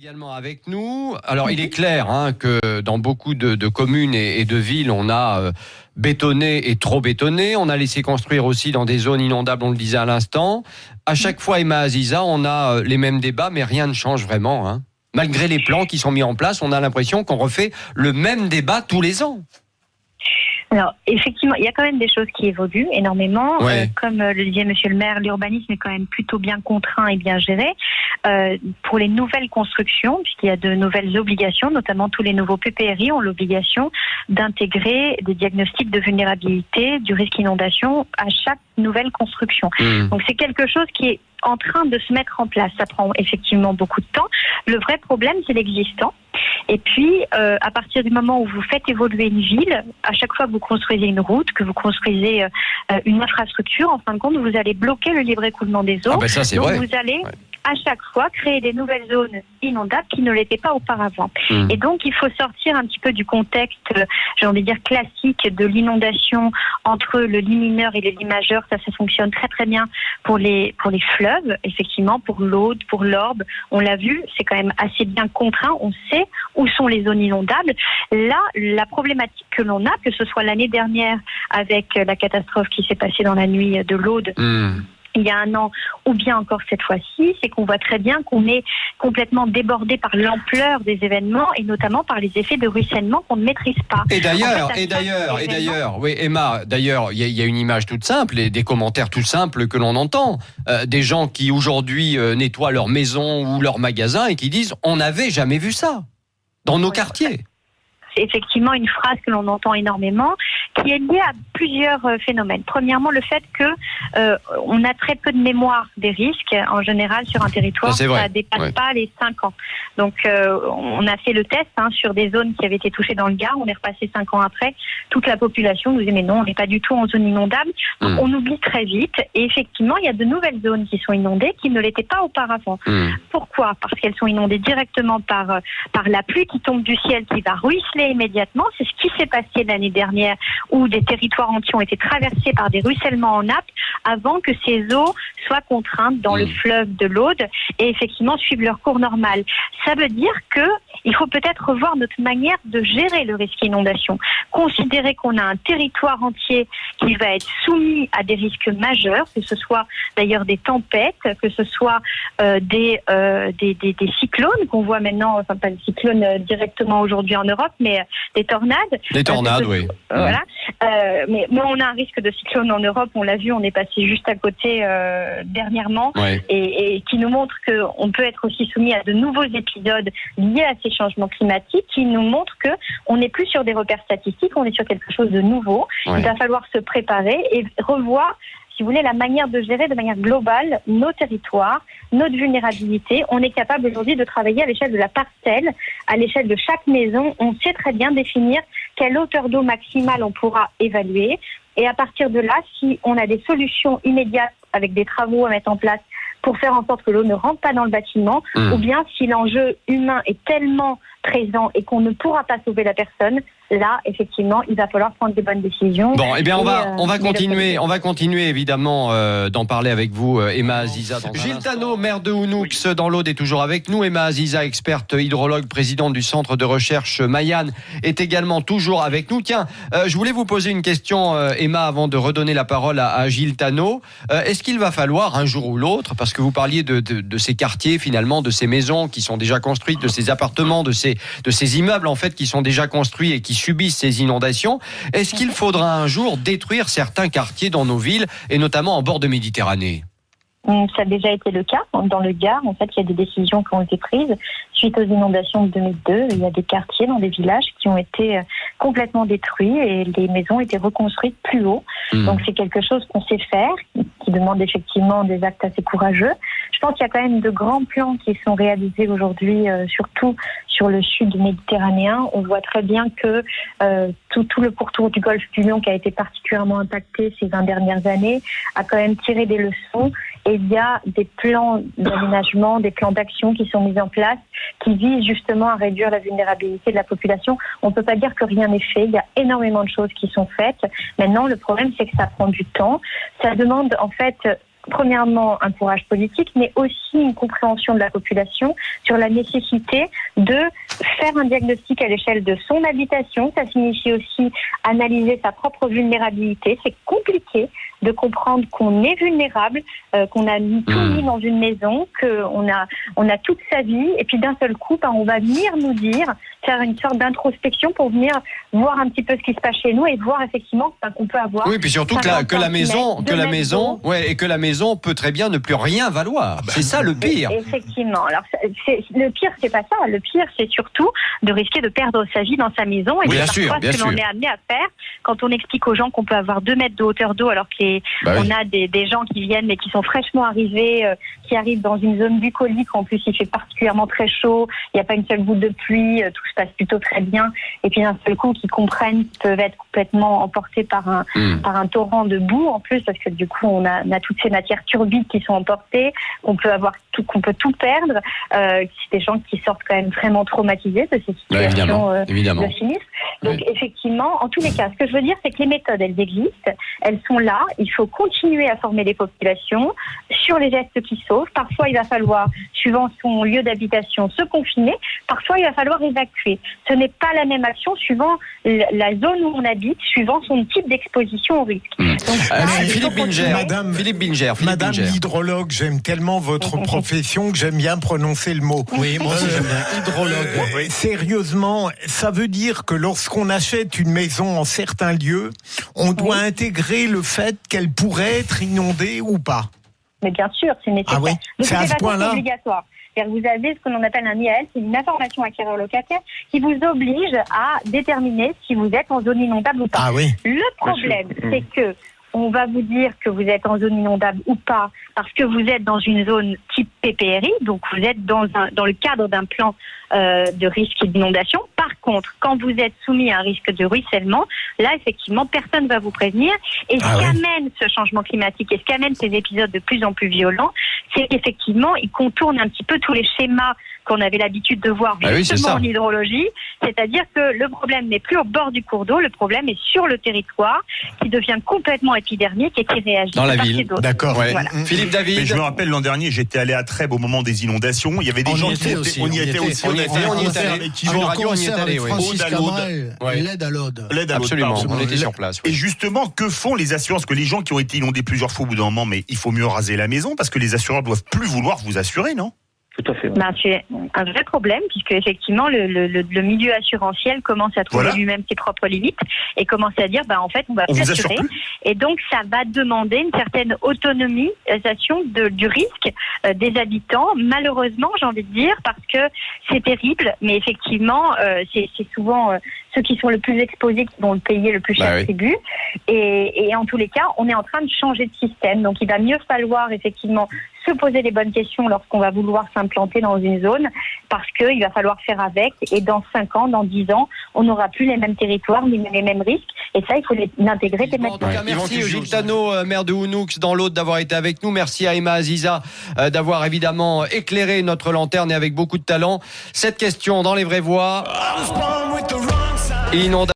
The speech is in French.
Également avec nous. Alors il est clair que dans beaucoup de communes et de villes, on a bétonné et trop bétonné. On a laissé construire aussi dans des zones inondables, on le disait à l'instant. À chaque fois, Emma Aziza, on a les mêmes débats, mais rien ne change vraiment. Malgré les plans qui sont mis en place, on a l'impression qu'on refait le même débat tous les ans. Alors, effectivement, il y a quand même des choses qui évoluent énormément. Ouais. Comme le disait Monsieur le maire, l'urbanisme est quand même plutôt bien contraint et bien géré. Pour les nouvelles constructions, puisqu'il y a de nouvelles obligations, notamment tous les nouveaux PPRI ont l'obligation d'intégrer des diagnostics de vulnérabilité, du risque inondation à chaque nouvelle construction. Donc c'est quelque chose qui est en train de se mettre en place. Ça prend effectivement beaucoup de temps. Le vrai problème, c'est l'existant. Et puis, à partir du moment où vous faites évoluer une ville, à chaque fois que vous construisez une route, que vous construisez une infrastructure, en fin de compte, vous allez bloquer le libre écoulement des eaux. Ça, c'est donc vrai. vous allez à chaque fois créer des nouvelles zones inondables qui ne l'étaient pas auparavant. Et donc, il faut sortir un petit peu du contexte, j'ai envie de dire, classique de l'inondation entre le lit mineur et le lit majeur. Ça fonctionne très très bien pour les fleuves, effectivement, pour l'Aude, pour l'Orbe. On l'a vu, c'est quand même assez bien contraint. On sait où sont les zones inondables. Là, la problématique que l'on a, que ce soit l'année dernière avec la catastrophe qui s'est passée dans la nuit de l'Aude, il y a un an, ou bien encore cette fois-ci, c'est qu'on voit très bien qu'on est complètement débordé par l'ampleur des événements et notamment par les effets de ruissellement qu'on ne maîtrise pas. Et d'ailleurs, oui, Emma, d'ailleurs, il y a une image toute simple et des commentaires tout simples que l'on entend. Des gens qui aujourd'hui nettoient leur maison ou leur magasin et qui disent « on n'avait jamais vu ça dans nos quartiers ». C'est effectivement une phrase que l'on entend énormément, qui est liée à plusieurs phénomènes. Premièrement, le fait que on a très peu de mémoire des risques. En général, sur un territoire, ça ne dépasse pas les 5 ans. Donc, on a fait le test sur des zones qui avaient été touchées dans le Gard. On est repassé 5 ans après. Toute la population nous disait, mais non, on n'est pas du tout en zone inondable. Donc, on oublie très vite. Et effectivement, il y a de nouvelles zones qui sont inondées qui ne l'étaient pas auparavant. Pourquoi ? Parce qu'elles sont inondées directement par la pluie qui tombe du ciel, qui va ruisseler immédiatement. C'est ce qui s'est passé l'année dernière où des territoires entiers ont été traversés par des ruissellements en nappe avant que ces eaux soient contraintes dans le fleuve de l'Aude et effectivement suivent leur cours normal. Ça veut dire que il faut peut-être revoir notre manière de gérer le risque inondation. Considérer qu'on a un territoire entier qui va être soumis à des risques majeurs, que ce soit d'ailleurs des tempêtes, que ce soit des cyclones qu'on voit maintenant, enfin pas des cyclones directement aujourd'hui en Europe, mais des tornades. Des tornades, oui. Voilà. Mais on a un risque de cyclone en Europe, on l'a vu, on est passé juste à côté dernièrement, et qui nous montre qu'on peut être aussi soumis à de nouveaux épisodes liés à ces changements climatiques, qui nous montrent qu'on n'est plus sur des repères statistiques, on est sur quelque chose de nouveau. Il va falloir se préparer et revoir, si vous voulez, la manière de gérer de manière globale nos territoires, notre vulnérabilité. On est capable aujourd'hui de travailler à l'échelle de la parcelle, à l'échelle de chaque maison. On sait très bien définir quelle hauteur d'eau maximale on pourra évaluer. Et à partir de là, si on a des solutions immédiates avec des travaux à mettre en place pour faire en sorte que l'eau ne rentre pas dans le bâtiment, ou bien si l'enjeu humain est tellement présent et qu'on ne pourra pas sauver la personne, là, effectivement, il va falloir prendre des bonnes décisions. Bon, eh bien, on va continuer évidemment d'en parler avec vous, Emma Aziza. Gilles Tanneau, maire de Hounoux, dans l'Aude, est toujours avec nous. Emma Aziza, experte hydrologue, présidente du centre de recherche Mayane, est également toujours avec nous. Tiens, je voulais vous poser une question, Emma, avant de redonner la parole à Gilles Tanneau. Est-ce qu'il va falloir un jour ou l'autre, parce que vous parliez de ces quartiers, finalement, de ces maisons qui sont déjà construites, de ces appartements, de ces immeubles, en fait, qui sont déjà construits et qui subissent ces inondations, est-ce qu'il faudra un jour détruire certains quartiers dans nos villes, et notamment en bord de Méditerranée ? Ça a déjà été le cas. Dans le Gard, en fait, il y a des décisions qui ont été prises suite aux inondations de 2002. Il y a des quartiers dans des villages qui ont été complètement détruits et les maisons ont été reconstruites plus haut. Donc c'est quelque chose qu'on sait faire, qui demande effectivement des actes assez courageux. Je pense qu'il y a quand même de grands plans qui sont réalisés aujourd'hui, surtout sur le sud méditerranéen. On voit très bien que tout le pourtour du golfe du Lion, qui a été particulièrement impacté ces 20 dernières années, a quand même tiré des leçons. Et il y a des plans d'aménagement, des plans d'action qui sont mis en place, qui visent justement à réduire la vulnérabilité de la population. On ne peut pas dire que rien n'est fait. Il y a énormément de choses qui sont faites. Maintenant, le problème, c'est que ça prend du temps. Ça demande en fait premièrement un courage politique, mais aussi une compréhension de la population sur la nécessité de faire un diagnostic à l'échelle de son habitation. Ça signifie aussi analyser sa propre vulnérabilité. C'est compliqué de comprendre qu'on est vulnérable, qu'on a tout mis dans une maison, qu'on a toute sa vie, et puis d'un seul coup, on va venir nous dire, faire une sorte d'introspection pour venir voir un petit peu ce qui se passe chez nous et voir effectivement qu'on peut avoir. Oui, puis surtout que la maison peut très bien ne plus rien valoir. C'est ça le pire. Effectivement. Alors, le pire, c'est pas ça. Le pire, c'est surtout de risquer de perdre sa vie dans sa maison. Et bien sûr, ce que l'on est amené à faire quand on explique aux gens qu'on peut avoir 2 mètres de hauteur d'eau alors qu'on a des gens qui viennent mais qui sont fraîchement arrivés, qui arrivent dans une zone bucolique. En plus, il fait particulièrement très chaud. Il n'y a pas une seule goutte de pluie. Tout se passe plutôt très bien. Et puis d'un seul coup, qui comprennent qu'ils peuvent être complètement emportés par un torrent de boue en plus, parce que du coup, on a toutes ces matières turbides qui sont emportées, qu'on peut tout perdre. C'est des gens qui sortent quand même vraiment traumatisés de ces situations de sinistre. Donc effectivement, en tous les cas, ce que je veux dire, c'est que les méthodes, elles existent, elles sont là. Il faut continuer à former les populations sur les gestes qui sauvent. Parfois, il va falloir, suivant son lieu d'habitation, se confiner. Parfois, il va falloir évacuer. Ce n'est pas la même action suivant la zone où on habite, suivant son type d'exposition au risque. Philippe Binger. Madame l'hydrologue, j'aime tellement votre profession que j'aime bien prononcer le mot. Oui, moi aussi j'aime bien. Hydrologue. Sérieusement, ça veut dire que lorsqu'on achète une maison en certains lieux, on doit intégrer le fait qu'elle pourrait être inondée ou pas? Mais bien sûr, c'est nécessaire. Ah oui, c'est à ce point-là obligatoire. Vous avez ce que l'on appelle un IAL, c'est une information acquéreur locataire qui vous oblige à déterminer si vous êtes en zone inondable ou pas. Ah oui. Le problème, c'est que on va vous dire que vous êtes en zone inondable ou pas parce que vous êtes dans une zone type PPRI, donc vous êtes dans le cadre d'un plan de risque d'inondation. Par contre, quand vous êtes soumis à un risque de ruissellement, là, effectivement, personne ne va vous prévenir. Et ce qu'amène ce changement climatique et ce qu'amène ces épisodes de plus en plus violents, c'est qu'effectivement, ils contournent un petit peu tous les schémas qu'on avait l'habitude de voir justement en hydrologie. C'est-à-dire que le problème n'est plus au bord du cours d'eau, le problème est sur le territoire, qui devient complètement épidermique et qui réagit dans la ville. D'accord. Ouais. Voilà. Philippe David. Mais je me rappelle l'an dernier, j'étais allé à Trèbes au moment des inondations. Il y avait des gens qui aussi. On y était aussi. On y était. Avec Francis Cabrel, l'aide à l'Aude. Absolument. On était sur place. Et justement, que font les assurances? Que les gens qui ont été inondés plusieurs fois au bout d'un moment, mais il faut mieux raser la maison parce que les assureurs doivent plus vouloir vous assurer, non? Tout à fait. C'est un vrai problème puisque effectivement le milieu assurantiel commence à trouver lui-même ses propres limites et commence à dire en fait on va plus assurer, et donc ça va demander une certaine autonomisation du risque des habitants, malheureusement j'ai envie de dire, parce que c'est terrible, mais effectivement c'est souvent ceux qui sont le plus exposés qui vont le payer le plus cher tribut, et en tous les cas on est en train de changer de système, donc il va mieux falloir effectivement se poser les bonnes questions lorsqu'on va vouloir s'implanter dans une zone, parce qu'il va falloir faire avec, et dans 5 ans, dans 10 ans, on n'aura plus les mêmes territoires, ni les mêmes risques, et ça, il faut l'intégrer dès maintenant. Merci Gilles Tanneau, maire de Hounoux dans l'Aude, d'avoir été avec nous. Merci à Emma Aziza d'avoir évidemment éclairé notre lanterne et avec beaucoup de talent. Cette question dans les vraies voix.